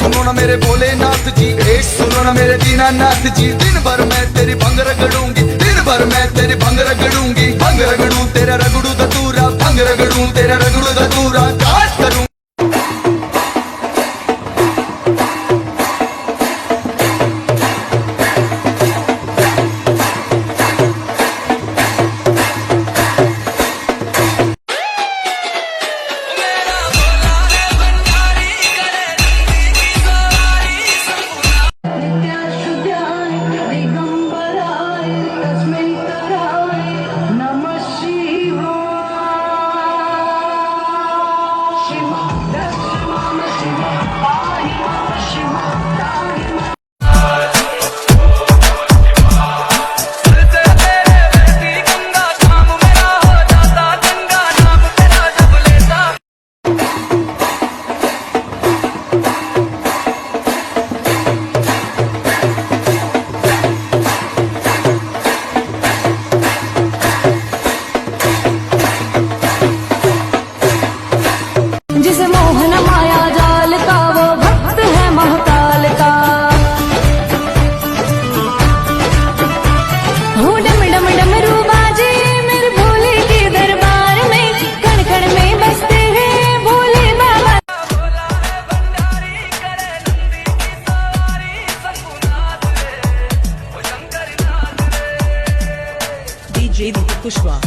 सुनो ना मेरे भोलेनाथ जी, सुनो ना मेरे दीनानाथ जी। दिन भर मैं तेरी भंग रगड़ूंगी, दिन भर मैं तेरी भंग रगड़ूंगी। भंग रगड़ू तेरा रगड़ू धतूरा, भंग रगड़ू तेरा रगड़ू धतूरा। काट करूं कुशवाहा।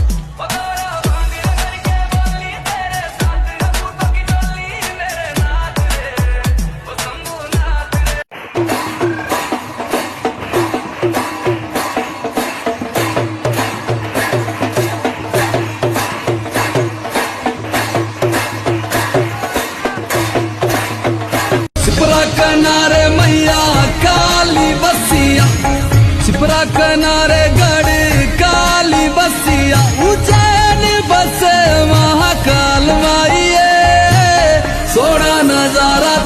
सिपरा किनारे मैया काली बसिया, सिपरा किनारे गढ़ काली बसिया। उज्जैन बसे महाकाल माइये, सोना नजारा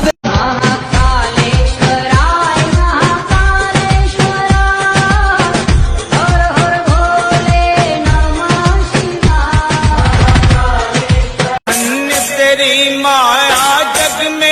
तेरी माया जग में